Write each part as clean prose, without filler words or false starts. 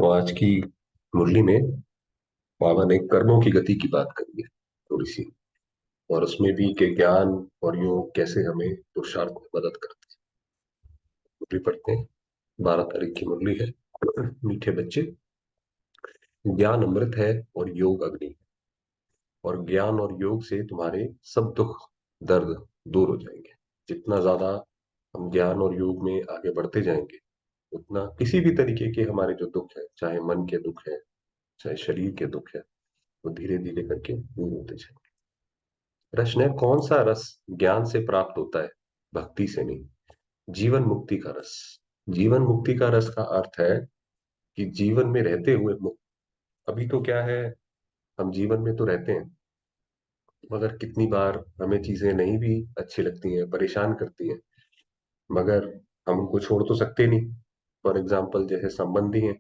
तो आज की मुरली में बाबा ने कर्मों की गति की बात करी है थोड़ी सी। और उसमें भी कि ज्ञान और योग कैसे हमें पुरुषार्थ में मदद करते हैं। मुरली पढ़ते हैं। 12 तारीख की मुरली है। मीठे बच्चे, ज्ञान अमृत है और योग अग्नि है। और ज्ञान और योग से तुम्हारे सब दुख दर्द दूर हो जाएंगे। जितना ज्यादा हम ज्ञान और योग में आगे बढ़ते जाएंगे, उतना किसी भी तरीके के हमारे जो दुख है, चाहे मन के दुख है, चाहे शरीर के दुख है, वो धीरे धीरे करके दूर होते जाएंगे। प्रश्न है, कौन सा रस ज्ञान से प्राप्त होता है, भक्ति से नहीं? जीवन मुक्ति का रस। जीवन मुक्ति का रस का अर्थ है कि जीवन में रहते हुए मुक्त। अभी तो क्या है, हम जीवन में तो रहते हैं, मगर कितनी बार हमें चीजें नहीं भी अच्छी लगती हैं, परेशान करती हैं, मगर हम उनको छोड़ तो सकते नहीं। फॉर एग्जाम्पल जैसे संबंधी हैं।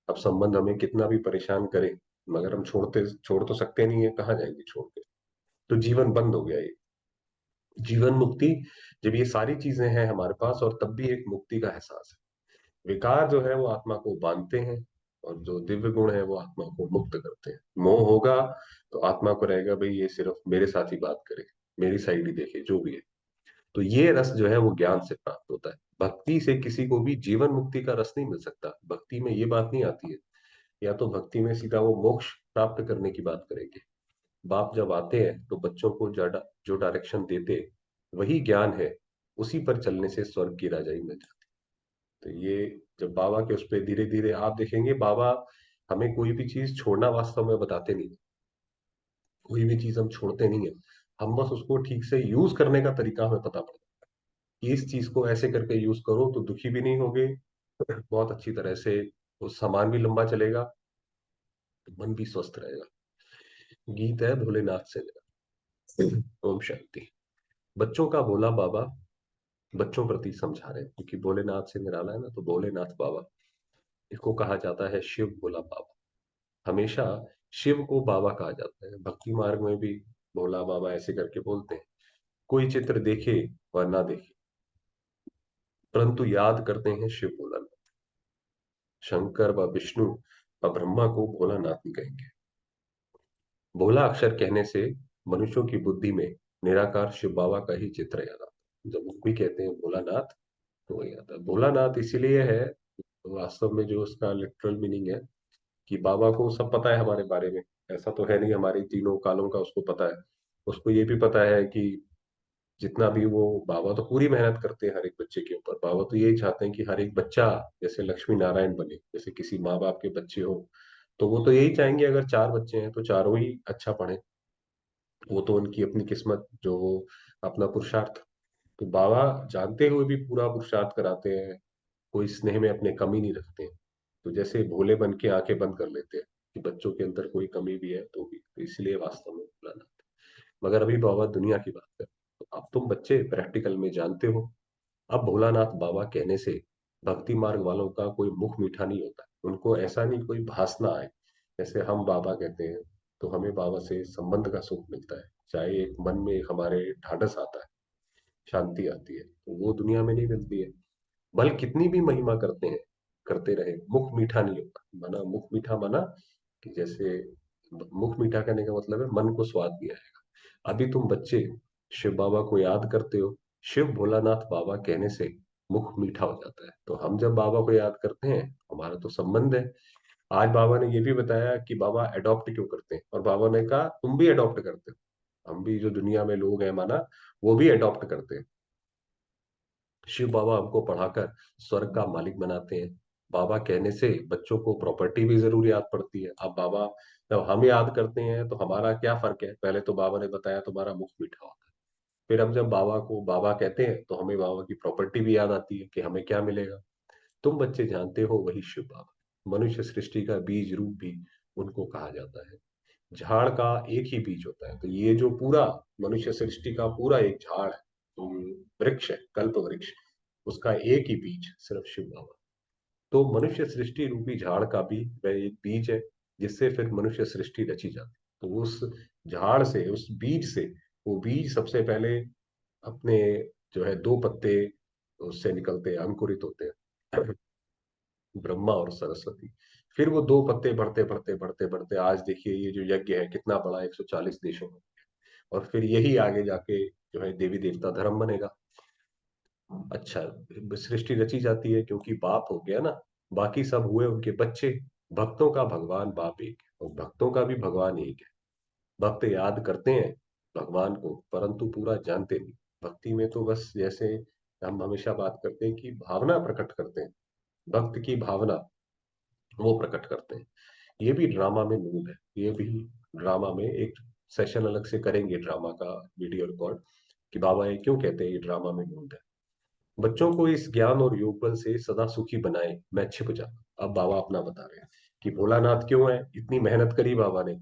अब संबंध हमें कितना भी परेशान करे, मगर हम छोड़ तो सकते नहीं है, कहाँ जाएंगे छोड़ के? तो जीवन बंद हो गया ये। जीवन मुक्ति, जब ये सारी चीजें हैं हमारे पास और तब भी एक मुक्ति का एहसास है। विकार जो है वो आत्मा को बांधते हैं, और जो दिव्य गुण है वो आत्मा को मुक्त करते हैं। मोह होगा तो आत्मा को रहेगा भाई ये सिर्फ मेरे साथ ही बात करे, मेरी साइड ही देखे, जो भी है। तो ये रस जो है वो ज्ञान से प्राप्त होता है। भक्ति से किसी को भी जीवन मुक्ति का रस नहीं मिल सकता। भक्ति में ये बात नहीं आती है। या तो भक्ति में सीधा वो मोक्ष प्राप्त करने की बात करेंगे। बाप जब आते हैं तो बच्चों को जो डायरेक्शन देते, वही ज्ञान है। उसी पर चलने से स्वर्ग की राजाई मिल जाती। तो ये जब बाबा के उस पर धीरे धीरे आप देखेंगे, बाबा हमें कोई भी चीज छोड़ना वास्तव में बताते नहीं। कोई भी चीज हम छोड़ते नहीं है। हम बस उसको ठीक से यूज करने का तरीका हमें पता पड़ता है कि इस चीज को ऐसे करके यूज करो तो दुखी भी नहीं होगे, बहुत अच्छी तरह से वो सामान भी लंबा चलेगा, तो मन भी स्वस्थ रहेगा। गीत है भोलेनाथ से मेरा। ओम शांति। बच्चों का भोला बाबा बच्चों प्रति समझा रहे हैं, क्योंकि भोलेनाथ से निराला है ना, तो भोलेनाथ बाबा, इसको कहा जाता है शिव भोला बाबा। हमेशा शिव को बाबा कहा जाता है। भक्ति मार्ग में भी भोला बाबा ऐसे करके बोलते हैं। कोई चित्र देखे व ना देखे, परंतु याद करते हैं शिव भोलानाथ। शंकर व विष्णु व ब्रह्मा को भोलानाथ ही कहेंगे। भोला अक्षर कहने से मनुष्यों की बुद्धि में निराकार शिव बाबा का ही चित्र याद आता है। जब वो भी कहते हैं भोलानाथ, तो वही आता है। भोलानाथ इसीलिए है, वास्तव में जो उसका लिटरल मीनिंग है कि बाबा को सब पता है हमारे बारे में। ऐसा तो है नहीं हमारी तीनों कालों का उसको पता है। उसको ये भी पता है कि जितना भी वो, बाबा तो पूरी मेहनत करते हैं हर एक बच्चे के ऊपर। बाबा तो यही चाहते हैं कि हर एक बच्चा जैसे लक्ष्मी नारायण बने, जैसे किसी माँ बाप के बच्चे हो। तो वो तो यही चाहेंगे अगर 4 बच्चे हैं तो चारों ही अच्छा पढ़े। वो तो उनकी अपनी किस्मत, जो वो अपना पुरुषार्थ। तो बाबा जानते हुए भी पूरा पुरुषार्थ कराते हैं। कोई स्नेह में अपने कमी नहीं रखते हैं। तो जैसे भोले बन के आंखें बंद कर लेते हैं कि बच्चों के अंदर कोई कमी भी है तो भी, तो इसलिए वास्तव में बुलाना। मगर अभी बाबा दुनिया की बात कर, तो अब तुम बच्चे प्रैक्टिकल में जानते हो। अब भोलानाथ बाबा कहने से भक्ति मार्ग वालों का कोई मुख मीठा नहीं होता। उनको ऐसा नहीं कोई भास ना आए। जैसे हम बाबा कहते हैं तो हमें बाबा से संबंध का सुख मिलता है, चाहे एक मन में एक हमारे ढाढ़स आता है, शांति आती है, तो वो दुनिया में नहीं मिलती है। भले कितनी भी महिमा करते हैं, करते रहे, मुख मीठा नहीं होता। माना मुख मीठा, माना कि जैसे मुख मीठा करने का मतलब है मन को स्वाद दिया है। अभी तुम बच्चे शिव बाबा को याद करते हो, शिव भोलानाथ बाबा कहने से मुख मीठा हो जाता है। तो हम जब बाबा को याद करते हैं, हमारा तो संबंध है। आज बाबा ने ये भी बताया कि बाबा अडॉप्ट क्यों करते हैं, और बाबा ने कहा तुम भी अडॉप्ट करते हो। हम भी जो दुनिया में लोग हैं माना, वो भी अडॉप्ट करते हैं। शिव बाबा हमको पढ़ाकर स्वर्ग का मालिक बनाते हैं। बाबा कहने से बच्चों को प्रॉपर्टी भी जरूर याद पड़ती है। अब बाबा जब हम याद करते हैं तो हमारा क्या फर्क है? पहले तो बाबा ने बताया तुम्हारा मुख मीठा होता है। फिर हम जब बाबा को बाबा कहते हैं तो हमें बाबा की प्रॉपर्टी भी याद आती है कि हमें क्या मिलेगा। तुम बच्चे जानते हो वही शिव बाबा। मनुष्य सृष्टि का बीज रूप भी उनको कहा जाता है। झाड़ का एक ही बीज होता है, तो ये जो पूरा मनुष्य सृष्टि का पूरा एक झाड़ है, वृक्ष है, कल्प वृक्ष, उसका एक ही बीज सिर्फ शिव बाबा। तो मनुष्य सृष्टि रूपी झाड़ का भी वह एक बीज है, जिससे फिर मनुष्य सृष्टि रची जाती है। तो उस झाड़ से, उस बीज से, वो बीज सबसे पहले अपने जो है 2 पत्ते उससे निकलते हैं, अंकुरित होते हैं। ब्रह्मा और सरस्वती। फिर वो दो पत्ते बढ़ते बढ़ते बढ़ते बढ़ते आज देखिए ये जो यज्ञ है कितना बड़ा, 140 देशों में। और फिर यही आगे जाके जो है देवी देवता धर्म बनेगा। अच्छा, सृष्टि रची जाती है क्योंकि बाप हो गया ना, बाकी सब हुए उनके बच्चे। भक्तों का भगवान बाप एक है और भक्तों का भी भगवान एक है। भक्त याद करते हैं भगवान को, परंतु पूरा जानते नहीं। भक्ति में तो बस जैसे हम हमेशा बात करते हैं कि भावना प्रकट करते हैं, भक्त की भावना वो प्रकट करते हैं। ये भी ड्रामा में मूल है। ये भी ड्रामा में एक सेशन अलग से करेंगे, ड्रामा का वीडियो रिकॉर्ड, कि बाबा ये क्यों कहते हैं ये ड्रामा में मूल है। बच्चों को इस ज्ञान और योग बल से सदा सुखी बनाए, मैं छिप जाता। अब बाबा अपना बता रहे हैं कि भोलानाथ क्यों है, इतनी मेहनत करी बाबा ने,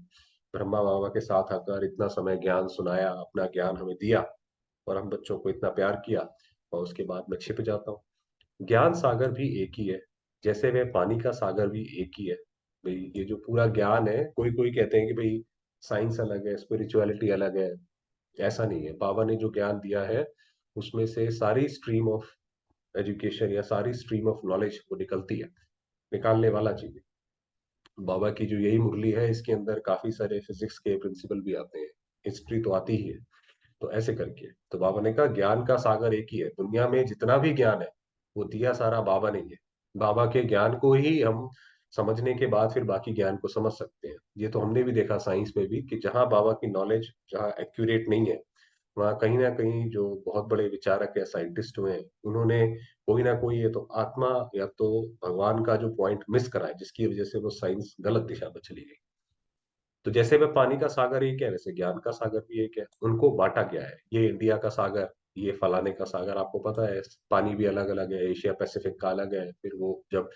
ब्रह्मा बाबा के साथ आकर इतना समय ज्ञान सुनाया, अपना ज्ञान हमें दिया, और हम बच्चों को इतना प्यार किया, और उसके बाद मैं छिप जाता हूँ। ज्ञान सागर भी एक ही है, जैसे वह पानी का सागर भी एक ही है। भाई ये जो पूरा ज्ञान है, कोई कोई कहते हैं कि भाई साइंस अलग है, स्पिरिचुअलिटी अलग है। ऐसा नहीं है। बाबा ने जो ज्ञान दिया है उसमें से सारी स्ट्रीम ऑफ एजुकेशन या सारी स्ट्रीम ऑफ नॉलेज वो निकलती है, निकालने वाला चीज है। बाबा की जो यही मुरली है इसके अंदर काफी सारे फिजिक्स के प्रिंसिपल भी आते हैं, हिस्ट्री तो आती ही है। तो ऐसे करके तो बाबा ने कहा ज्ञान का सागर एक ही है, दुनिया में जितना भी ज्ञान है वो दिया सारा बाबा ने ही है। बाबा के ज्ञान को ही हम समझने के बाद फिर बाकी ज्ञान को समझ सकते हैं। ये तो हमने भी देखा साइंस में भी कि जहां बाबा की नॉलेज जहां एक्यूरेट नहीं है, वहाँ कहीं ना कहीं जो बहुत बड़े विचारक या साइंटिस्ट हुए हैं उन्होंने कोई ना कोई ये तो आत्मा या तो भगवान का जो पॉइंट मिस करा है, जिसकी वजह से वो साइंस गलत दिशा में चली गई। तो जैसे वह पानी का सागर एक है, वैसे ज्ञान का सागर भी एक है। उनको बांटा गया है, ये इंडिया का सागर, ये फलाने का सागर, आपको पता है पानी भी अलग अलग है, एशिया पैसिफिक का अलग है, फिर वो जब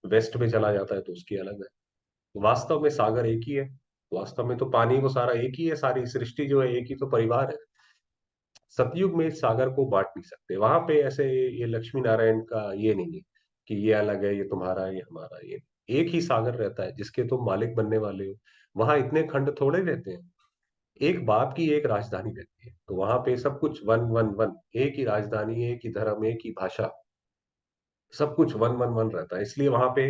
वेस्ट में चला जाता है तो उसकी अलग है। वास्तव में सागर एक ही है। वास्तव में तो पानी वो सारा एक ही है, सारी सृष्टि जो है एक ही तो परिवार है। सतयुग में इस सागर को बांट नहीं सकते। वहां पे ऐसे ये लक्ष्मी नारायण का ये नहीं है कि ये अलग है, ये तुम्हारा है, ये हमारा है। ये एक ही सागर रहता है जिसके तुम मालिक बनने वाले हो। वहां इतने खंड थोड़े रहते हैं। एक बाप की एक राजधानी रहती है, तो वहां पे सब कुछ वन वन वन, एक ही राजधानी, एक ही धर्म, एक ही भाषा, सब कुछ वन वन वन रहता है। इसलिए वहां पे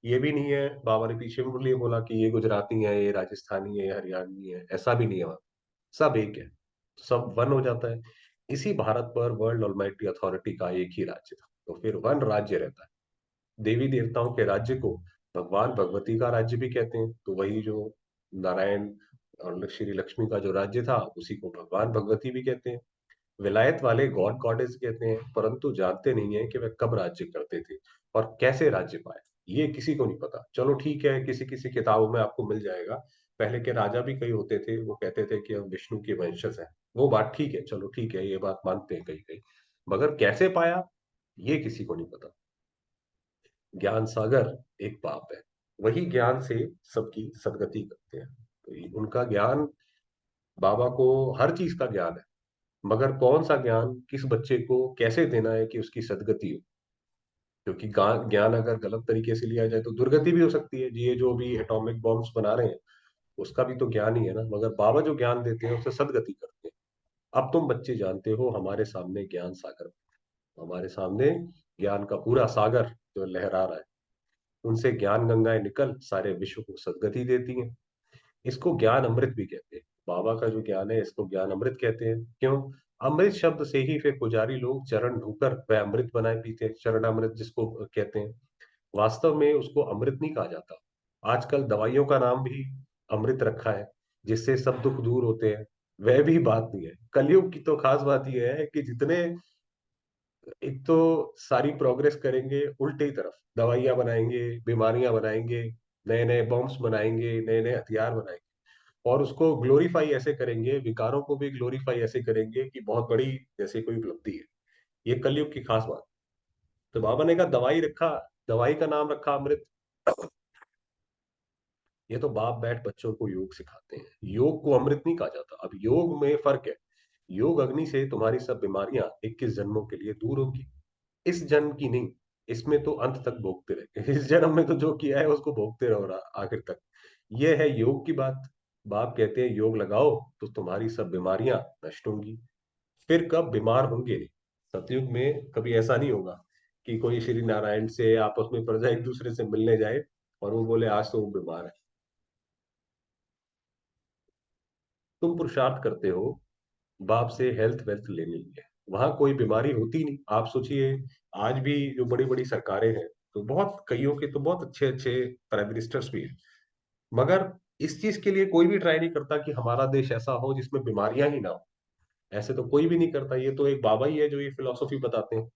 ये भी नहीं है, बाबा ने पीछे मुड़ लिए बोला कि ये गुजराती है, ये राजस्थानी है, ये हरियाणवी है, ऐसा भी नहीं है वहां। सब एक है, सब वन हो जाता है। इसी भारत पर वर्ल्ड ऑलमाइटी अथॉरिटी का एक ही राज्य था, तो फिर वन राज्य रहता है। देवी देवताओं के राज्य को भगवान भगवती का राज्य भी कहते हैं, तो वही जो नारायण और श्री लक्ष्मी का जो राज्य था उसी को भगवान भगवती भी कहते हैं। विलायत वाले गॉड गॉडेस कहते हैं, परंतु जानते नहीं है कि वे कब राज्य करते थे और कैसे राज्य पाए। ये किसी को नहीं पता। चलो ठीक है, किसी किसी किताबों में आपको मिल जाएगा। पहले के राजा भी कई होते थे, वो कहते थे कि हम विष्णु के वंशज हैं। वो बात ठीक है, चलो ठीक है, ये बात मानते हैं कहीं कहीं, मगर कैसे पाया ये किसी को नहीं पता। ज्ञान सागर एक बाप है, वही ज्ञान से सबकी सदगति करते हैं। तो उनका ज्ञान, बाबा को हर चीज का ज्ञान है, मगर कौन सा ज्ञान किस बच्चे को कैसे देना है कि उसकी सदगति हो। क्योंकि ज्ञान अगर गलत तरीके से लिया जाए तो दुर्गति भी हो सकती है। ये जो भी एटॉमिक बॉम्ब्स बना रहे हैं उसका भी तो ज्ञान ही है ना, मगर बाबा जो ज्ञान देते हैं उससे सदगति करते हैं। अब तुम बच्चे जानते हो हमारे सामने ज्ञान सागर, हमारे सामने ज्ञान का पूरा सागर जो लहरा रहा है, उनसे ज्ञान गंगाएं निकल सारे विश्व को सदगति देती हैं। इसको ज्ञान अमृत भी कहते हैं। बाबा का जो ज्ञान है इसको ज्ञान अमृत कहते हैं। क्यों? अमृत शब्द से ही फिर पुजारी लोग चरण ढूकर वह अमृत बनाए पीते हैं, चरण अमृत जिसको कहते हैं। वास्तव में उसको अमृत नहीं कहा जाता। आजकल दवाइयों का नाम भी अमृत रखा है, जिससे सब दुख दूर होते हैं। वह भी बात नहीं है। कलयुग की तो खास बात यह है कि जितने, एक तो सारी प्रोग्रेस करेंगे उल्टे ही तरफ, दवाइयां बनाएंगे, बीमारियां बनाएंगे, नए नए बॉम्ब्स बनाएंगे, नए नए हथियार बनाएंगे, और उसको ग्लोरीफाई ऐसे करेंगे, विकारों को भी ग्लोरीफाई ऐसे करेंगे कि बहुत बड़ी जैसे कोई उपलब्धि है। ये कलयुग की खास बात। तो बाबा ने कहा दवाई रखा, दवाई का नाम रखा अमृत। ये तो बाप बैठ बच्चों को योग सिखाते हैं। योग को अमृत नहीं कहा जाता। अब योग में फर्क है। योग अग्नि से तुम्हारी सब बीमारियां 21 जन्मों के लिए दूर होगी। इस जन्म की नहीं, इसमें तो अंत तक भोगते रहे। इस जन्म में तो जो किया है उसको भोगते रहो आखिर तक। ये है योग की बात। बाप कहते हैं योग लगाओ तो तुम्हारी सब बीमारियां नष्ट होंगी। फिर कब बीमार होंगे नहीं। सतयुग में कभी ऐसा नहीं होगा कि कोई श्री नारायण से आपस में प्रजा एक दूसरे से मिलने जाए और वो बोले आज तो वो बीमार है। तुम पुरुषार्थ करते हो बाप से हेल्थ वेल्थ लेने लिए, वहां कोई बीमारी होती नहीं। आप सोचिए, आज भी जो बड़ी बड़ी सरकारें हैं, तो बहुत कईयों के तो बहुत अच्छे अच्छे प्राइम मिनिस्टर्स भी हैं, मगर इस चीज के लिए कोई भी ट्राई नहीं करता कि हमारा देश ऐसा हो जिसमें बीमारियां ही ना हो। ऐसे तो कोई भी नहीं करता, ये तो एक बाबा ही है जो ये फिलोसफी बताते हैं।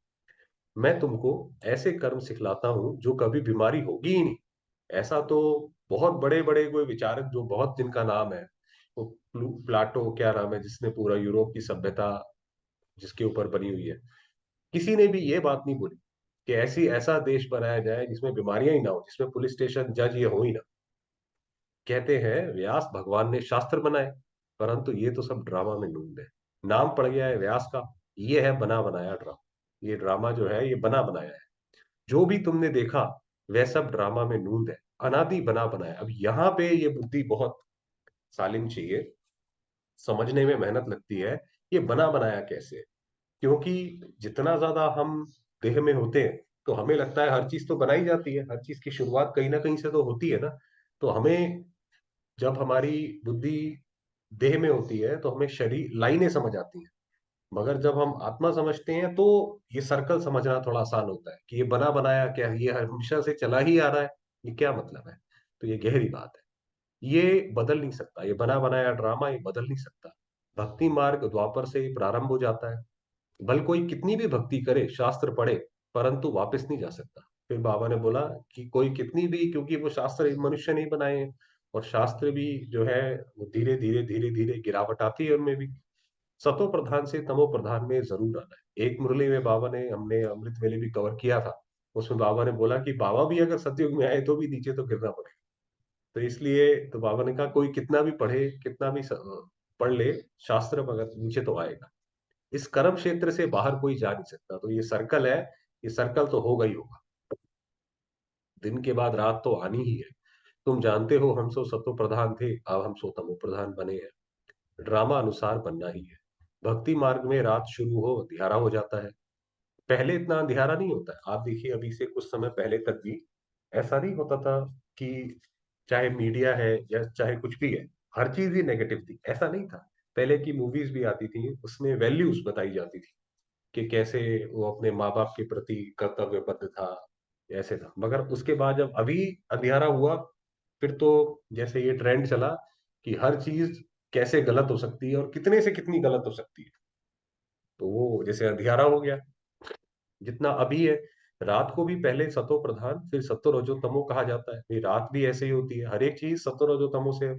मैं तुमको ऐसे कर्म सिखलाता हूं जो कभी बीमारी होगी ही नहीं। ऐसा तो बहुत बड़े बड़े कोई विचारक जो बहुत जिनका नाम है, वो प्लाटो क्या नाम है, जिसने पूरा यूरोप की सभ्यता जिसके ऊपर बनी हुई है, किसी ने भी ये बात नहीं बोली कि ऐसी ऐसा देश बनाया जाए जिसमें बीमारियां ही ना हो, जिसमें पुलिस स्टेशन जज ये हो ही ना। कहते हैं व्यास भगवान ने शास्त्र बनाए, परंतु ये तो सब ड्रामा में नूंद है। नाम पड़ गया है व्यास का, ये है बना बनाया ड्रामा। ये ड्रामा जो है ये बना बनाया है। जो भी तुमने देखा वह सब ड्रामा में नूंद है, अनादि बना बनाया। अब यहाँ पे ये बुद्धि बहुत सालिम चाहिए, समझने में मेहनत लगती है, ये बना बनाया कैसे है। क्योंकि जितना ज्यादा हम देह में होते हैं, तो हमें लगता है हर चीज तो बनाई जाती है, हर चीज की शुरुआत कहीं ना कहीं से तो होती है ना। तो हमें, जब हमारी बुद्धि देह में होती है तो हमें शरीर लाइनें समझ आती हैं, मगर जब हम आत्मा समझते हैं तो ये सर्कल समझना थोड़ा आसान होता है कि ये बना बनाया क्या है, ये हमेशा से चला ही आ रहा है, ये क्या मतलब है। तो ये गहरी बात है, ये बदल नहीं सकता, ये बना बनाया ड्रामा ये बदल नहीं सकता। भक्ति मार्ग द्वापर से ही प्रारंभ हो जाता है। भले कोई कितनी भी भक्ति करे, शास्त्र पढ़े, परंतु वापस नहीं जा सकता। फिर बाबा ने बोला कि कोई कितनी भी, क्योंकि वो शास्त्र मनुष्य नहीं बनाए हैं, और शास्त्र भी जो है वो धीरे धीरे धीरे धीरे गिरावट आती है उनमें भी। सतो प्रधान से तमो प्रधान में जरूर आना है। एक मुरली में बाबा ने, हमने अमृत वेले भी कवर किया था, उसमें बाबा ने बोला कि बाबा भी अगर सतयुग में आए तो भी नीचे तो गिरना पड़ेगा। तो इसलिए तो बाबा ने कहा कोई कितना भी पढ़े, कितना भी पढ़ ले शास्त्र, मगर नीचे तो आएगा। इस कर्म क्षेत्र से बाहर कोई जा नहीं सकता। तो ये सर्कल है, ये सर्कल तो होगा ही होगा। दिन के बाद रात तो आनी ही है। तुम जानते हो हम सो सतो प्रधान थे, अब हम सो तमो प्रधान बने हैं। ड्रामा अनुसार बनना ही है। भक्ति मार्ग में रात शुरू हो अंधियारा हो जाता है। पहले इतना अंधियारा नहीं होता है। आप देखिए अभी से कुछ समय पहले तक भी ऐसा नहीं होता था कि चाहे मीडिया है या चाहे कुछ भी है, हर चीज ही नेगेटिव थी, ऐसा नहीं था। पहले की मूवीज भी आती थी, उसमें वैल्यूज बताई जाती थी कि कैसे वो अपने माँ बाप के प्रति कर्तव्यबद्ध था, ऐसे था। मगर उसके बाद जब अभी अंधियारा हुआ, फिर तो जैसे ये ट्रेंड चला कि हर चीज कैसे गलत हो सकती है और कितने से कितनी गलत हो सकती है, तो वो जैसे अंधियारा हो गया। जितना अभी है, रात को भी पहले सतो प्रधान फिर सत्तो रजो तमो कहा जाता है, ये रात भी ऐसे ही होती है, हर एक चीज सत्तो रजो तमो से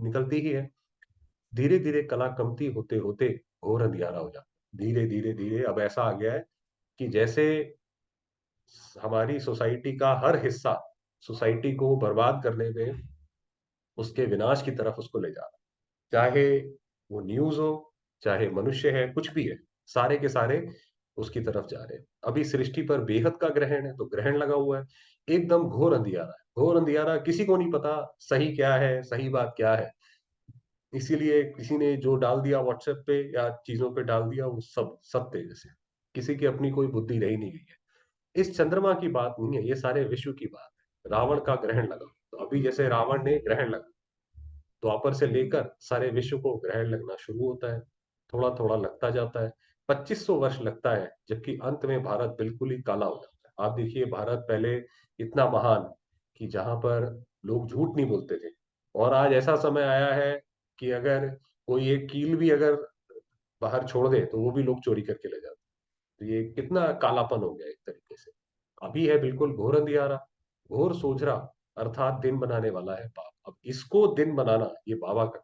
निकलती ही है। धीरे धीरे कला कमती होते होते घोर अंधियारा हो जाता है। धीरे धीरे धीरे अब ऐसा आ गया है कि जैसे हमारी सोसाइटी का हर हिस्सा सोसाइटी को बर्बाद करने में, उसके विनाश की तरफ उसको ले जा रहा है। चाहे वो न्यूज हो, चाहे मनुष्य है, कुछ भी है, सारे के सारे उसकी तरफ जा रहे हैं। अभी सृष्टि पर बेहद का ग्रहण है, तो ग्रहण लगा हुआ है, एकदम घोर अंधियारा है। घोर अंधियारा, किसी को नहीं पता सही क्या है, सही बात क्या है। इसीलिए किसी ने जो डाल दिया व्हाट्सएप पे या चीजों पे डाल दिया, वो सब सत्य है। जैसे किसी की अपनी कोई बुद्धि रही नहीं गई है। इस चंद्रमा की बात नहीं है, ये सारे विश्व की बात है। रावण का ग्रहण लगा, तो अभी जैसे रावण ने ग्रहण लगा, द्वापर से लेकर सारे विश्व को ग्रहण लगना शुरू होता है। थोड़ा थोड़ा लगता जाता है, 2500 वर्ष लगता है, जबकि अंत में भारत बिल्कुल ही काला हो जाता है। आप देखिए भारत पहले इतना महान कि जहां पर लोग झूठ नहीं बोलते थे, और आज ऐसा समय आया है कि अगर कोई एक कील भी अगर बाहर छोड़ दे तो वो भी लोग चोरी करके ले जाते हैं। तो ये कितना कालापन हो गया एक तरीके से। अभी है बिल्कुल घोर अंधियारा, घोर सोझरा, अर्थात दिन बनाने वाला है पाप। अब इसको दिन बनाना ये बाबा का,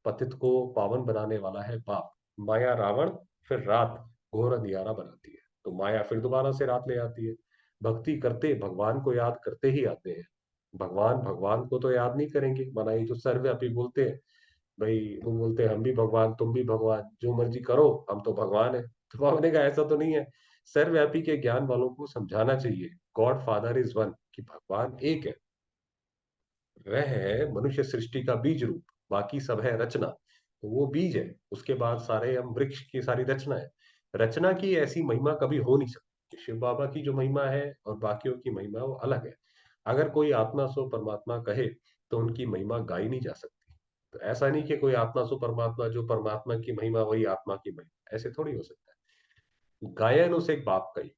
पतित को पावन बनाने वाला है पाप। माया रावण, फिर रात घोर अंधियारा बनाती है, तो माया फिर दोबारा से रात ले आती है। भक्ति करते भगवान को याद करते ही आते हैं। भगवान भगवान को तो याद नहीं करेंगे, माना ये जो सर्वव्यापी बोलते हैं, भाई वो बोलते हैं हम भी भगवान तुम भी भगवान, जो मर्जी करो हम तो भगवान है। तो बाबा ने कहा ऐसा तो नहीं है। सर्वव्यापी के ज्ञान वालों को समझाना चाहिए, गॉड फादर इज वन, कि भगवान एक है। वह है मनुष्य सृष्टि का बीज रूप, बाकी सब है रचना। तो वो बीज है, उसके बाद सारे हम वृक्ष की सारी रचना है। रचना की ऐसी महिमा कभी हो नहीं सकती। शिव बाबा की जो महिमा है और बाकियों की महिमा वो अलग है। अगर कोई आत्मा सो परमात्मा कहे तो उनकी महिमा गाई नहीं जा सकती। तो ऐसा नहीं कि कोई आत्मा सो परमात्मा, जो परमात्मा की महिमा वही आत्मा की महिमा, ऐसे थोड़ी हो सकता है। गायन उसे एक बाप का ही,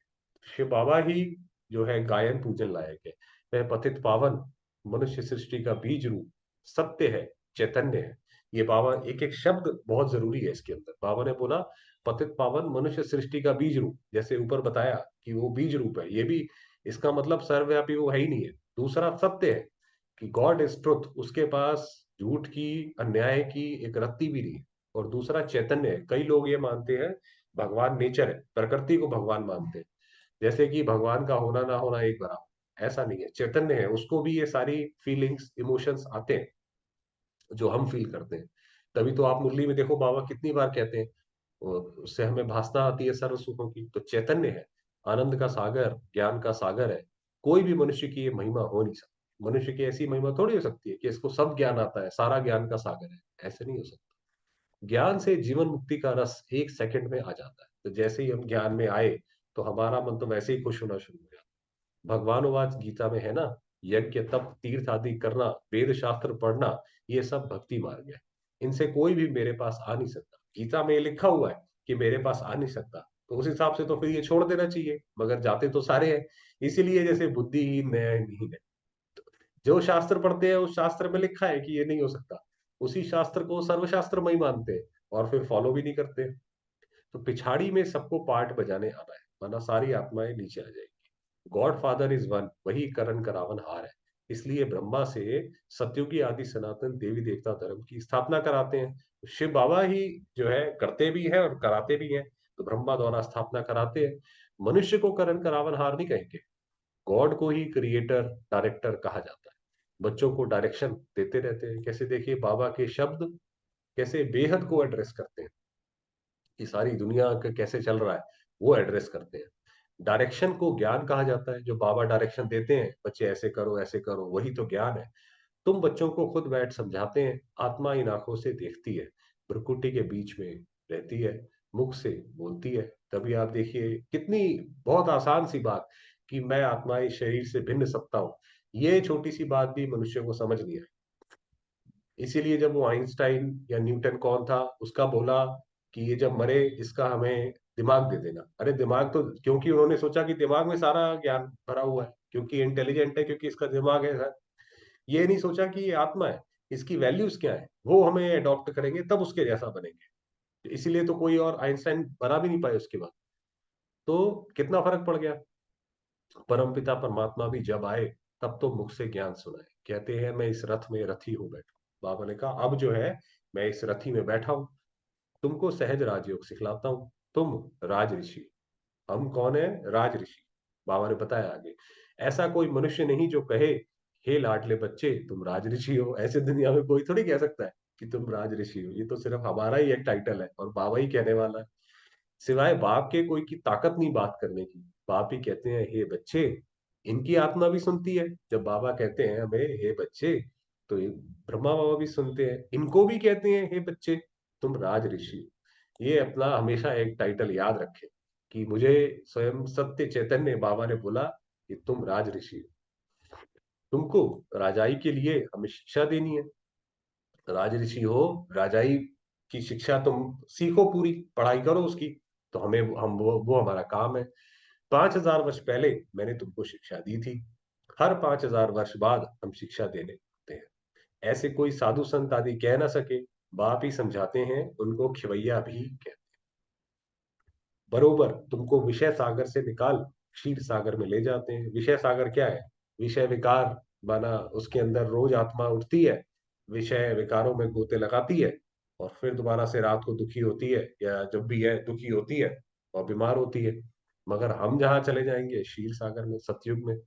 शिव बाबा ही जो है गायन पूजन लायक है। वह पतित पावन मनुष्य सृष्टि का बीज रूप सत्य है, चैतन्य है। ये बाबा एक एक शब्द बहुत जरूरी है इसके अंदर। बाबा ने बोला पतित पावन मनुष्य सृष्टि का बीज रूप, जैसे ऊपर बताया कि वो बीज रूप है, ये भी इसका मतलब सर्वव्यापी वो है ही नहीं है। दूसरा सत्य है कि गॉड इज ट्रुथ, उसके पास झूठ की, अन्याय की एक रत्ती भी नहीं है। और दूसरा चैतन्य है। कई लोग ये मानते हैं भगवान नेचर है, प्रकृति को भगवान मानते हैं, जैसे कि भगवान का होना ना होना एक बराबर। ऐसा नहीं है, चैतन्य है, उसको भी ये सारी फीलिंग्स इमोशंस आते हैं जो हम फील करते हैं। तभी तो आप मुरली में देखो बाबा कितनी बार कहते हैं, उससे हमें भासना आती है सर्व सुखों की। तो चैतन्य है, आनंद का सागर, ज्ञान का सागर है। कोई भी मनुष्य की ये महिमा हो नहीं सकती। मनुष्य की ऐसी महिमा थोड़ी हो सकती है कि इसको सब ज्ञान आता है, सारा ज्ञान का सागर है, ऐसे नहीं हो सकता। ज्ञान से जीवन मुक्ति का रस एक सेकंड में आ जाता है। तो जैसे ही हम ज्ञान में आए तो हमारा मन तो वैसे ही खुश होना शुरू हो गया। भगवानुवाच गीता में है ना, यज्ञ तप तीर्थ आदि करना, वेद शास्त्र पढ़ना, ये सब भक्ति मार्ग है। इनसे कोई भी मेरे पास आ नहीं सकता। गीता में ये लिखा हुआ है कि मेरे पास आ नहीं सकता, तो उस हिसाब से तो फिर ये छोड़ देना चाहिए, मगर जाते तो सारे हैं। इसीलिए जैसे बुद्धिहीन न्यायहीन है, जो शास्त्र पढ़ते हैं उस शास्त्र में लिखा है कि ये नहीं हो सकता, उसी शास्त्र को सर्वशास्त्रमयी मानते हैं और फिर फॉलो भी नहीं करते। तो पिछाड़ी में सबको पार्ट बजाने आना है, वरना सारी आत्माएं नीचे आ जाएगी। गॉड फादर इज वन, वही करण करावन हार है। इसलिए ब्रह्मा से सतयुगी आदि सनातन देवी देवता धर्म की स्थापना कराते हैं। तो शिव बाबा ही जो है करते भी हैं और कराते भी हैं। तो ब्रह्मा द्वारा स्थापना कराते हैं। मनुष्य को करण करावन हार नहीं कहेंगे, गॉड को ही क्रिएटर डायरेक्टर कहा जाता है। बच्चों को डायरेक्शन देते रहते हैं। कैसे देखिए बाबा के शब्द कैसे बेहद को एड्रेस करते हैं, कि सारी दुनिया का कैसे चल रहा है वो एड्रेस करते हैं। डायरेक्शन को ज्ञान कहा जाता है। जो बाबा डायरेक्शन देते हैं, बच्चे ऐसे करो, वही तो ज्ञान है। तुम बच्चों को खुद बैठ समझाते हैं, आत्मा इन आंखों से देखती है, भ्रुकुटी के बीच में रहती है, मुख से बोलती है। तभी आप देखिए कितनी बहुत आसान सी बात कि मैं आत्मा इस शरीर से भिन्न सत्ता हूँ, ये छोटी सी बात भी मनुष्य को समझ नहीं आई। इसीलिए जब वो आइंस्टाइन या न्यूटन कौन था उसका बोला कि ये जब मरे इसका हमें दिमाग दे देना। अरे दिमाग तो, क्योंकि उन्होंने सोचा कि दिमाग में सारा ज्ञान भरा हुआ है, क्योंकि इंटेलिजेंट है, क्योंकि इसका दिमाग है सर। ये नहीं सोचा कि ये आत्मा है, इसकी वैल्यूज क्या है, वो हमें अडॉप्ट करेंगे तब उसके जैसा बनेंगे। इसीलिए तो कोई और आइंस्टाइन बना भी नहीं पाए उसके बाद। तो कितना फर्क पड़ गया। परमपिता परमात्मा भी जब आए तब तो मुख से ज्ञान सुनाए। कहते हैं मैं इस रथ में रथी हूं बैठा। बाबा ने कहा अब जो है मैं इस रथी में बैठा हूं, तुमको सहज राजयोग सिखलाता हूं, तुम राज ऋषि। हम कौन है? राज ऋषि। बाबा ने बताया आगे, ऐसा कोई मनुष्य नहीं जो कहे हे लाडले बच्चे तुम राज ऋषि हो। ऐसे दुनिया में कोई थोड़ी कह सकता है कि तुम राज ऋषि हो। ये तो सिर्फ हमारा ही एक टाइटल है और बाबा ही कहने वाला है। सिवाय बाप के कोई की ताकत नहीं बात करने की। बाप ही कहते हैं हे बच्चे, इनकी आत्मा भी सुनती है। जब बाबा कहते हैं हमें हे बच्चे, तो ये ब्रह्मा बाबा भी सुनते हैं, इनको भी कहते हैं हे बच्चे तुम राज ऋषि हो। ये अपना हमेशा एक टाइटल याद रखें कि मुझे स्वयं सत्य चैतन्य बाबा ने बोला कि तुम राज ऋषि हो। तुमको राजाई के लिए हमें शिक्षा देनी है। राज ऋषि हो, राजाई की शिक्षा तुम सीखो, पूरी पढ़ाई करो उसकी। तो हमें हम वो हमारा काम है। 5,000 वर्ष पहले मैंने तुमको शिक्षा दी थी, हर 5,000 वर्ष बाद हम शिक्षा देने होते हैं। ऐसे कोई साधु संत आदि कह ना सके, बाप ही समझाते हैं, उनको खिवैया भी कहते। बरोबर तुमको विषय सागर से निकाल क्षीर सागर में ले जाते हैं। विषय सागर क्या है? विषय विकार बना, उसके अंदर रोज आत्मा उठती है, विषय विकारों में गोते लगाती है, और फिर दोबारा से रात को दुखी होती है, या जब भी है दुखी होती है और बीमार होती है। मगर हम जहाँ चले जाएंगे क्षीर सागर में, सतयुग में,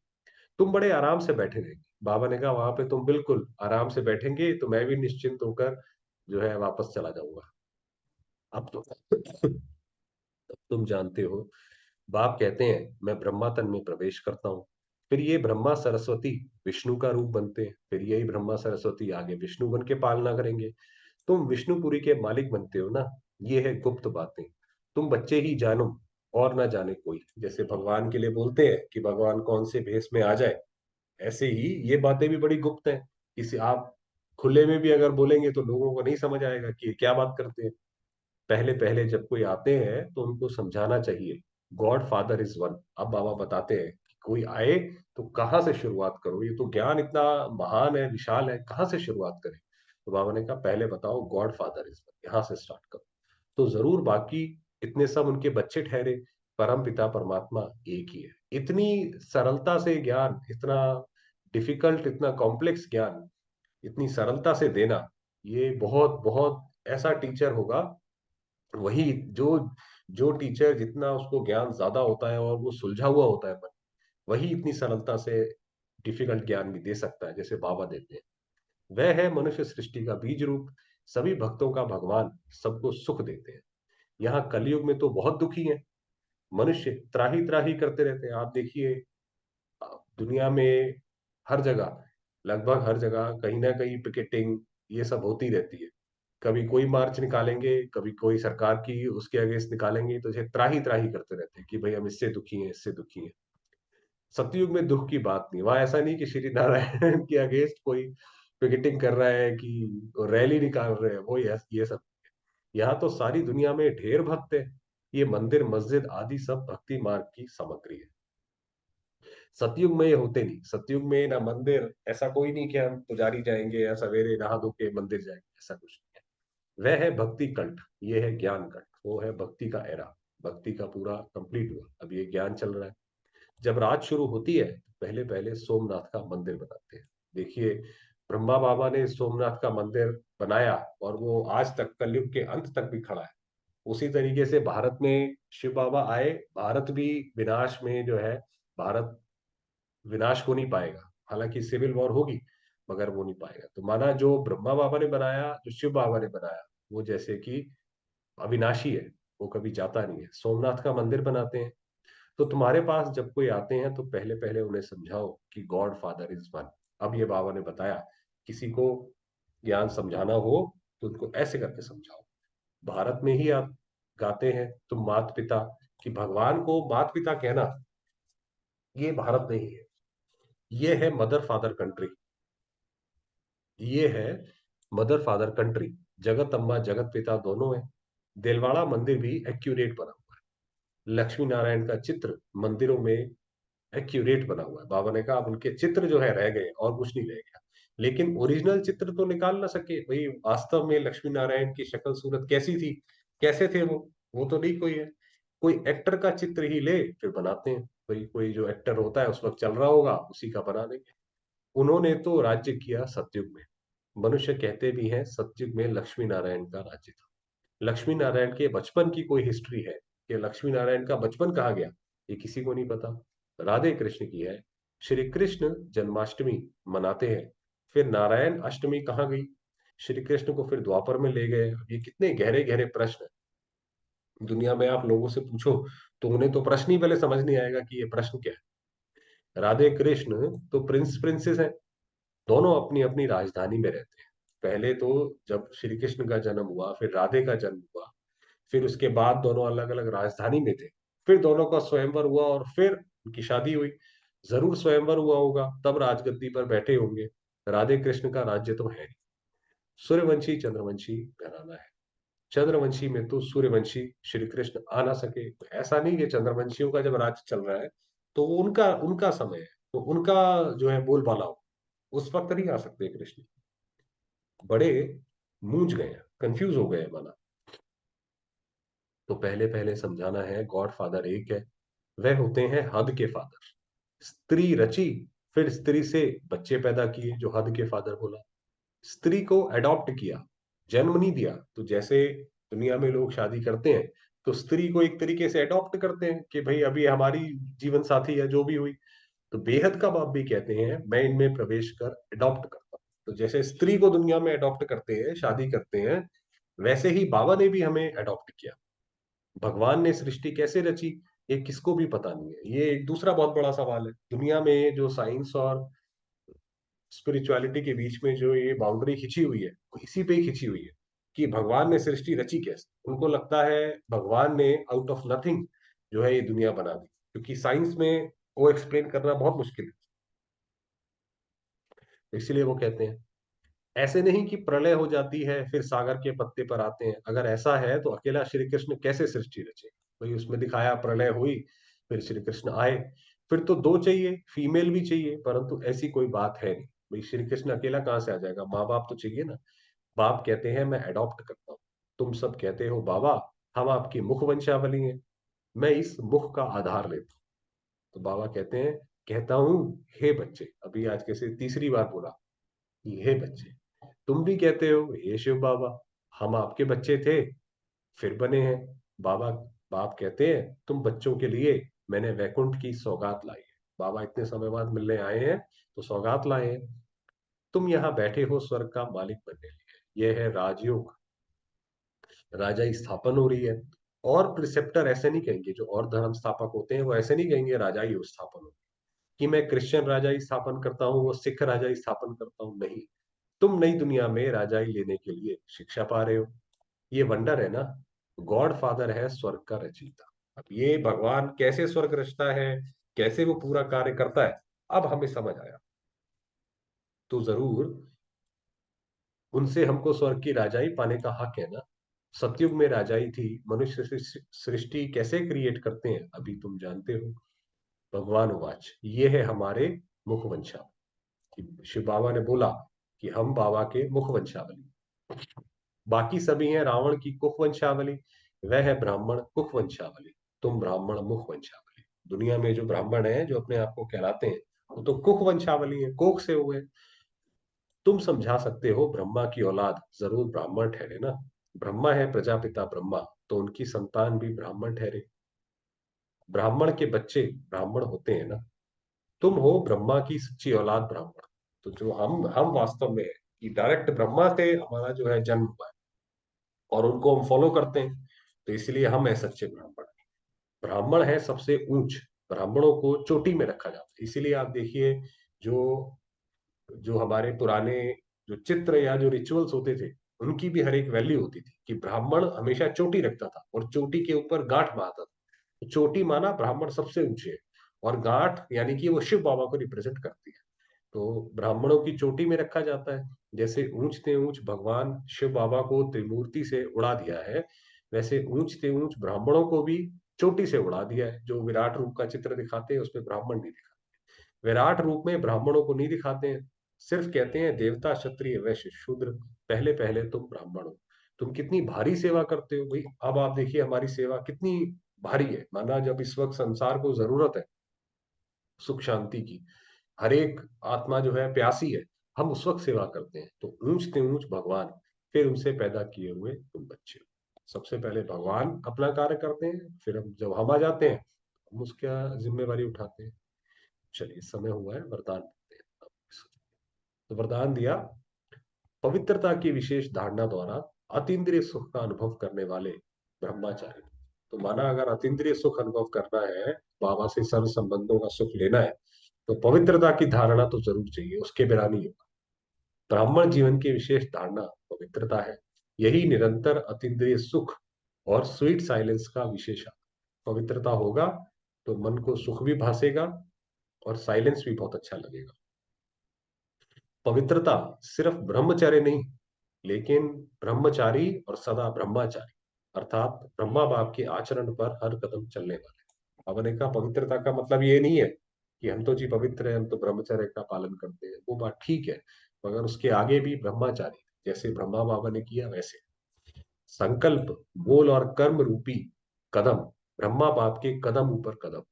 तुम बड़े आराम से बैठे रहेंगे। बाबा ने कहा वहां पे तुम बिल्कुल आराम से बैठेंगे तो मैं भी निश्चिंत होकर जो है वापस चला जाऊंगा। अब तो तुम जानते हो, बाप कहते हैं मैं ब्रह्मा तन में प्रवेश करता हूँ, फिर ये ब्रह्मा सरस्वती विष्णु का रूप बनते हैं, फिर यही ब्रह्मा सरस्वती आगे विष्णु बन के पालना करेंगे। तुम विष्णुपुरी के मालिक बनते हो ना, ये है गुप्त बातें, तुम बच्चे ही जानो और ना जाने कोई। जैसे भगवान के लिए बोलते हैं कि भगवान कौन से भेष में आ जाए, ऐसे ही ये बातें भी बड़ी गुप्त हैं। किसी आप खुले में भी अगर बोलेंगे तो लोगों को नहीं समझ आएगा कि ये क्या बात करते हैं। पहले पहले जब कोई आते हैं तो उनको समझाना चाहिए, गॉड फादर इज वन। अब बाबा बताते हैं कि कोई आए तो कहाँ से शुरुआत करो, ये तो ज्ञान इतना महान है, विशाल है, कहाँ से शुरुआत करें। तो बाबा ने कहा पहले बताओ गॉड फादर इज वन, यहाँ से स्टार्ट करो। तो जरूर बाकी इतने सब उनके बच्चे ठहरे, परम पिता परमात्मा एक ही है। इतनी सरलता से ज्ञान, इतना डिफिकल्ट, इतना कॉम्प्लेक्स ज्ञान इतनी सरलता से देना, ये बहुत बहुत ऐसा टीचर होगा वही, जो जो टीचर जितना उसको ज्ञान ज्यादा होता है और वो सुलझा हुआ होता है मन, वही इतनी सरलता से डिफिकल्ट ज्ञान भी दे सकता है जैसे बाबा देते हैं। वह है मनुष्य सृष्टि का बीज रूप, सभी भक्तों का भगवान, सबको सुख देते हैं। यहाँ कलयुग में तो बहुत दुखी है, मनुष्य त्राही त्राही करते रहते हैं। आप देखिए दुनिया में हर जगह, लगभग हर जगह कहीं ना कहीं पिकेटिंग ये सब होती रहती है। कभी कोई मार्च निकालेंगे, कभी कोई सरकार की उसके अगेंस्ट निकालेंगे, तो ये त्राही त्राही करते रहते हैं कि भाई हम इससे दुखी हैं, इससे दुखी हैं। सतयुग में दुख की बात नहीं, वहां ऐसा नहीं कि श्री नारायण के अगेंस्ट कोई पिकेटिंग कर रहा है कि रैली निकाल रहे हैं, वो ये सब। यहाँ तो सारी दुनिया में ढेर भक्त है, ये मंदिर मस्जिद आदि सब भक्ति मार्ग की सामग्री है। सतयुग में ये होते नहीं, सतयुग में ना मंदिर, ऐसा कोई नहीं कि हम पुजारी जाएंगे या सवेरे नहा धो के मंदिर जाएंगे, ऐसा कुछ नहीं है। वह है भक्ति कंठ, ये है ज्ञान कंठ, वो है भक्ति का एरा। भक्ति का पूरा कंप्लीट हुआ, अब ये ज्ञान चल रहा है। जब रात शुरू होती है तो पहले पहले सोमनाथ का मंदिर बनाते हैं। देखिए ब्रह्मा बाबा ने सोमनाथ का मंदिर बनाया और वो आज तक कलयुग के अंत तक भी खड़ा है। उसी तरीके से भारत में शिव बाबा आए, भारत भी विनाश में जो है, भारत विनाश हो नहीं पाएगा। हालांकि सिविल वॉर होगी मगर वो नहीं पाएगा। तो माना जो ब्रह्मा बाबा ने बनाया, जो शिव बाबा ने बनाया, वो जैसे कि अविनाशी है, वो कभी जाता नहीं है। सोमनाथ का मंदिर बनाते हैं। तो तुम्हारे पास जब कोई आते हैं तो पहले पहले उन्हें समझाओ कि गॉड फादर इज वन। अब ये बाबा ने बताया, किसी को ज्ञान समझाना हो तो उनको ऐसे करके समझाओ। भारत में ही आप गाते हैं तुम मात पिता, कि भगवान को मात पिता कहना ये भारत नहीं है, ये है मदर फादर कंट्री। ये है मदर फादर कंट्री। जगत अम्मा जगत पिता दोनों है। देलवाड़ा मंदिर भी एक्यूरेट बना हुआ है, लक्ष्मी नारायण का चित्र मंदिरों में एक्यूरेट बना हुआ है। बाबा ने कहा अब उनके चित्र जो है रह गए और कुछ नहीं रह गया, लेकिन ओरिजिनल चित्र तो निकाल ना सके भाई, वास्तव में लक्ष्मी नारायण की शक्ल सूरत कैसी थी, कैसे थे वो तो नहीं कोई है। कोई एक्टर का चित्र ही ले फिर बनाते हैं, भाई कोई जो एक्टर होता है उस वक्त चल रहा होगा उसी का बना देंगे। उन्होंने तो राज्य किया सतयुग में। मनुष्य कहते भी हैं सतयुग में लक्ष्मी नारायण का राज्य था। लक्ष्मी नारायण के बचपन की कोई हिस्ट्री है कि लक्ष्मी नारायण का बचपन कहाँ गया, ये किसी को नहीं पता। राधे कृष्ण की है। श्री कृष्ण जन्माष्टमी मनाते हैं, फिर नारायण अष्टमी कहाँ गई। श्री कृष्ण को फिर द्वापर में ले गए। ये कितने गहरे गहरे प्रश्न है। दुनिया में आप लोगों से पूछो तो उन्हें तो प्रश्न ही पहले समझ नहीं आएगा कि ये प्रश्न क्या है। राधे कृष्ण तो प्रिंस प्रिंसेस हैं, दोनों अपनी अपनी राजधानी में रहते हैं। पहले तो जब श्री कृष्ण का जन्म हुआ, फिर राधे का जन्म हुआ, फिर उसके बाद दोनों अलग अलग राजधानी में थे। फिर दोनों का स्वयंवर हुआ और फिर उनकी शादी हुई। जरूर स्वयंवर हुआ होगा तब राजगद्दी पर बैठे होंगे। राधे कृष्ण का राज्य तो है नहीं। सूर्यवंशी चंद्रवंशी घराना है। चंद्रवंशी में तो सूर्यवंशी श्री कृष्ण आ ना सके। ऐसा नहीं कि चंद्रवंशियों का जब राज्य चल रहा है तो वो उनका उनका समय है, तो उनका जो है बोलबाला हो, उस वक्त नहीं आ सकते कृष्ण। बड़े मूंझ गए, कंफ्यूज हो गए माना। तो पहले पहले समझाना है गॉड फादर एक है, वह होते हैं हद के फादर। स्त्री रची, फिर स्त्री से बच्चे पैदा किए, जो हद के फादर बोला। स्त्री को अडॉप्ट किया, जन्म नहीं दिया। तो जैसे दुनिया में लोग शादी करते हैं तो स्त्री को एक तरीके से अडॉप्ट करते हैं कि भाई अभी हमारी जीवन साथी है, जो भी हुई। तो बेहद का बाप भी कहते हैं मैं इनमें प्रवेश कर अडॉप्ट करता हूं। तो जैसे स्त्री को दुनिया में अडॉप्ट करते हैं, शादी करते हैं, वैसे ही बाबा ने भी हमें अडॉप्ट किया। भगवान ने सृष्टि कैसे रची ये किसको भी पता नहीं है। ये एक दूसरा बहुत बड़ा सवाल है दुनिया में, जो साइंस और स्पिरिचुअलिटी के बीच में जो ये बाउंड्री खिंची हुई है वो इसी पे ही खिंची हुई है कि भगवान ने सृष्टि रची कैसे। उनको लगता है भगवान ने आउट ऑफ नथिंग जो है ये दुनिया बना दी, क्योंकि साइंस में वो एक्सप्लेन करना बहुत मुश्किल है। इसलिए वो कहते हैं ऐसे नहीं कि प्रलय हो जाती है फिर सागर के पत्ते पर आते हैं। अगर ऐसा है तो अकेला श्री कृष्ण कैसे सृष्टि रचे? भाई उसमें दिखाया प्रलय हुई, फिर श्री कृष्ण आए, फिर तो दो चाहिए, फीमेल भी चाहिए, परंतु ऐसी कोई बात है नहीं। भाई श्री कृष्ण अकेला कहाँ से आ जाएगा? माँ बाप तो चाहिए ना। बाप कहते हैं मैं अडॉप्ट करता हूँ। तुम सब कहते हो बाबा हम आपकी मुख वंशावली हैं, मैं इस मुख का आधार लेता हूँ। तो बाबा कहते हैं, कहता हूँ हे बच्चे, अभी आज कैसे तीसरी बार बोला कि हे बच्चे, तुम भी कहते हो हे शिव बाबा हम आपके बच्चे थे फिर बने हैं बाबा। बाप कहते हैं तुम बच्चों के लिए मैंने वैकुंठ की सौगात लाई है। बाबा इतने समय बाद मिलने आए हैं तो सौगात लाए हैं। तुम यहाँ बैठे हो स्वर्ग का मालिक बनने लिए, यह है राजयोग, राजा स्थापन हो रही है। और प्रिसेप्टर ऐसे नहीं कहेंगे, जो और धर्म स्थापक होते हैं वो ऐसे नहीं कहेंगे राजा ही स्थापन हो, कि मैं क्रिश्चियन राजा ही स्थापन करता हूँ वो सिख राजा ही स्थापन करता हूँ, नहीं। तुम नई दुनिया में राजाई लेने के लिए शिक्षा पा रहे हो। ये वंडर है ना। गॉड फादर है स्वर्ग का रचयिता। अब ये भगवान कैसे स्वर्ग रचता है, कैसे वो पूरा कार्य करता है, अब हमें समझ आया। तो जरूर उनसे हमको स्वर्ग की राजाई पाने का हक है ना। सतयुग में राजाई थी, मनुष्य सृष्टि कैसे क्रिएट करते हैं अभी तुम जानते हो। भगवान उवाच, ये है हमारे मुख वंशावली। शिव बाबा ने बोला कि हम बाबा के मुख वंशावली। बाकी सभी हैं रावण की कुख वंशावली, वह है ब्राह्मण कुख वंशावली। तुम ब्राह्मण मुख वंशावली। दुनिया में जो ब्राह्मण है जो अपने आप को कहलाते हैं वो तो कुख वंशावली है, कोख से हुए। तुम समझा सकते हो ब्रह्मा की औलाद जरूर ब्राह्मण ठहरे ना। ब्रह्मा है प्रजापिता ब्रह्मा, तो उनकी संतान भी ब्राह्मण ठहरे। ब्राह्मण के बच्चे ब्राह्मण होते हैं ना। तुम हो ब्रह्मा की सच्ची औलाद ब्राह्मण। तो जो हम वास्तव में है कि डायरेक्ट ब्रह्मा से हमारा जो है जन्म हुआ है और उनको हम फॉलो करते हैं, तो इसलिए हम है सच्चे ब्राह्मण। ब्राह्मण है सबसे ऊंच, ब्राह्मणों को चोटी में रखा जाता है। इसीलिए आप देखिए जो जो हमारे पुराने जो चित्र या जो रिचुअल्स होते थे उनकी भी हर एक वैल्यू होती थी कि ब्राह्मण हमेशा चोटी रखता था और चोटी के ऊपर गांठ बांधता था। तो चोटी माना ब्राह्मण सबसे ऊंचे है, और गांठ यानी कि वो शिव बाबा को रिप्रेजेंट करती है। तो ब्राह्मणों की चोटी में रखा जाता है। जैसे ऊंच ते ऊंच भगवान शिव बाबा को त्रिमूर्ति से उड़ा दिया है, वैसे ऊंच ते ऊंच ब्राह्मणों को भी चोटी से उड़ा दिया है। जो विराट रूप का चित्र दिखाते हैं उसमें ब्राह्मण नहीं दिखाते, विराट रूप में ब्राह्मणों को नहीं दिखाते हैं। सिर्फ कहते हैं देवता क्षत्रिय वैश्य शूद्र, पहले पहले तुम ब्राह्मण हो। तुम कितनी भारी सेवा करते हो भाई। अब आप देखिए हमारी सेवा कितनी भारी है। माना जब इस वक्त संसार को जरूरत है सुख शांति की, हर एक आत्मा जो है प्यासी है, हम उस वक्त सेवा करते हैं। तो ऊंच ते ऊंच भगवान, फिर उनसे पैदा किए हुए तुम बच्चे हो। सबसे पहले भगवान अपना कार्य करते हैं, फिर हम जब हम आ जाते हैं हम उसका जिम्मेवारी उठाते हैं। चलिए समय हुआ है, वरदान देते हैं। तो वरदान दिया, पवित्रता की विशेष धारणा द्वारा अतीन्द्रिय सुख का अनुभव करने वाले ब्रह्मचारी। तो माना अगर अतीन्द्रिय सुख अनुभव करना है, बाबा से सर्व संबंधों का सुख लेना है, तो पवित्रता की धारणा तो जरूर चाहिए, उसके बिना नहीं होगा। ब्राह्मण जीवन की विशेष धारणा पवित्रता है। यही निरंतर अतीन्द्रिय सुख और स्वीट साइलेंस का विशेष पवित्रता होगा तो मन को सुख भी भासेगा और साइलेंस भी बहुत अच्छा लगेगा। पवित्रता सिर्फ ब्रह्मचर्य नहीं, लेकिन ब्रह्मचारी और सदा ब्रह्मचारी, अर्थात ब्रह्मा बाप के आचरण पर हर कदम चलने वाले। अब ने कहा पवित्रता का मतलब ये नहीं है कि हम तो जी पवित्र हैं, हम तो ब्रह्मचर्य का पालन करते हैं, वो बात ठीक है, मगर उसके आगे भी ब्रह्मचारी, जैसे ब्रह्मा बाबा ने किया वैसे। संकल्प, बोल और कर्म रूपी कदम, ब्रह्मा बाप के कदम ऊपर कदम।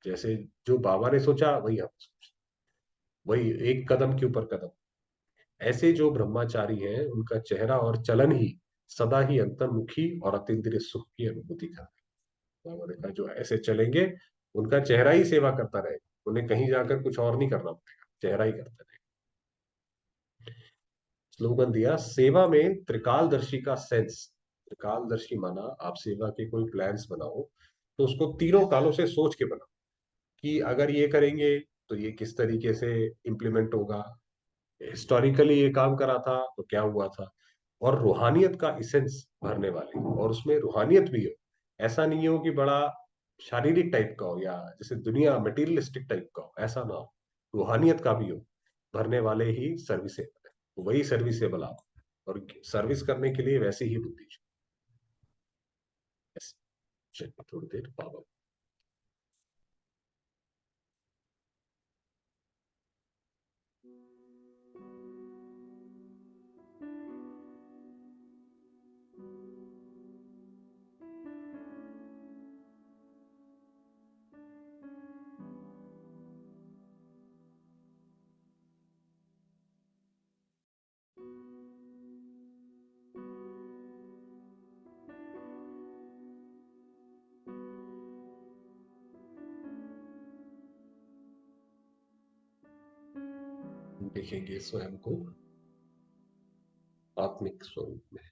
जैसे जो बाबा ने सोचा वही हम सोच, वही एक कदम के ऊपर कदम। ऐसे जो ब्रह्मचारी हैं उनका चेहरा और चलन ही सदा ही अंतर्मुखी और अतीन्द्रिय सुख की अनुभूति कराए। बाबा ने कहा जो ऐसे चलेंगे उनका चेहरा ही सेवा करता रहेगा, उन्हें कहीं जाकर कुछ और नहीं करना पड़ेगा, चेहरा ही करता रहेगा। स्लोगन दिया, सेवा में त्रिकालदर्शी का सेंस। त्रिकालदर्शी माना आप सेवा के कोई प्लान्स बनाओ तो उसको तीनों कालों से सोच के बनाओ कि अगर ये करेंगे तो ये किस तरीके से इम्प्लीमेंट होगा, हिस्टोरिकली ये काम करा था तो क्या हुआ था। और रूहानियत का इसेंस भरने वाले, और उसमें रूहानियत भी हो। ऐसा नहीं हो कि बड़ा शारीरिक टाइप का हो या जैसे दुनिया मटेरियलिस्टिक टाइप का हो, ऐसा ना हो। रूहानियत का भी हो। भरने वाले ही सर्विसेबल है, तो वही सर्विसेबल आप, और सर्विस करने के लिए वैसी ही बुद्धि चाहिए। चलिए थोड़ी देर बाबा। देखेंगे स्वयं को आत्मिक स्वरूप में।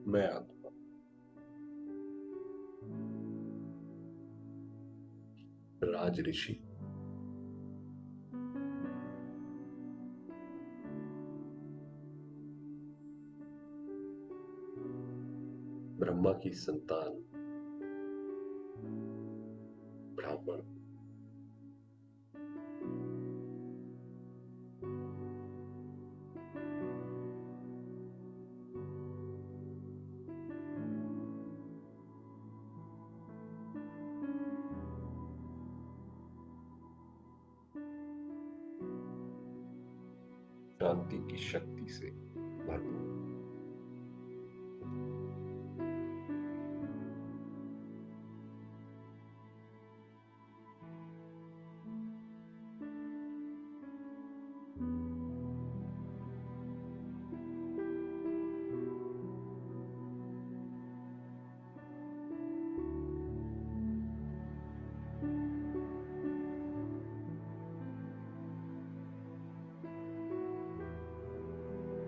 मैं आत्मा, राज ऋषि, ब्रह्मा की संतान, ब्राह्मण, शांति की शक्ति से भरपूर।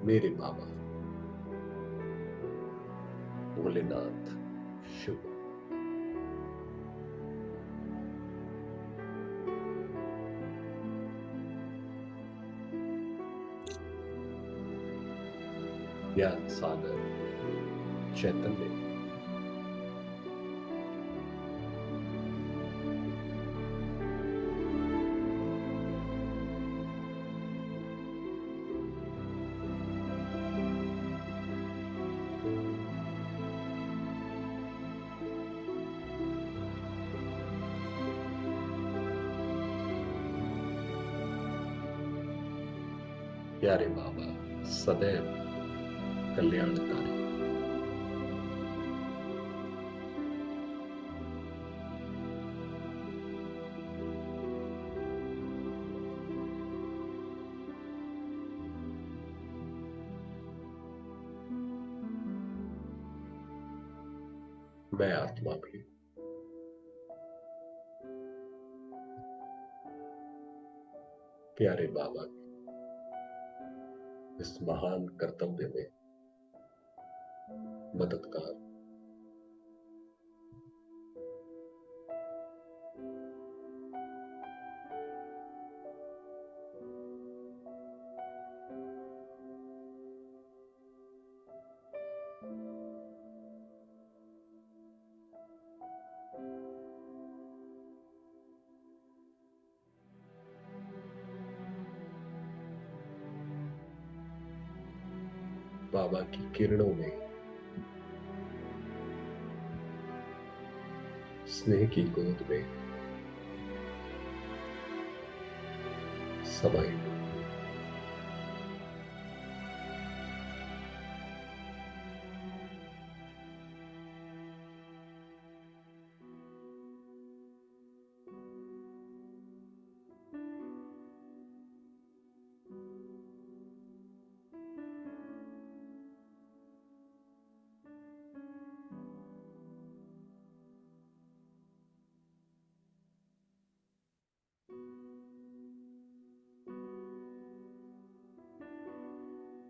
मेरे बाबा भोलेनाथ, शिव, ज्ञान सागर, चैतन्य, प्यारे बाबा सदैव कल्याणकारी। मैं आत्मा भी प्यारे बाबा के इस महान कर्तव्य में मददगार। बाबा की किरणों में स्नेह की गोद में समाई हूं।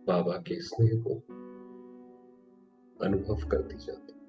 बाबा के स्नेह को अनुभव करती जाती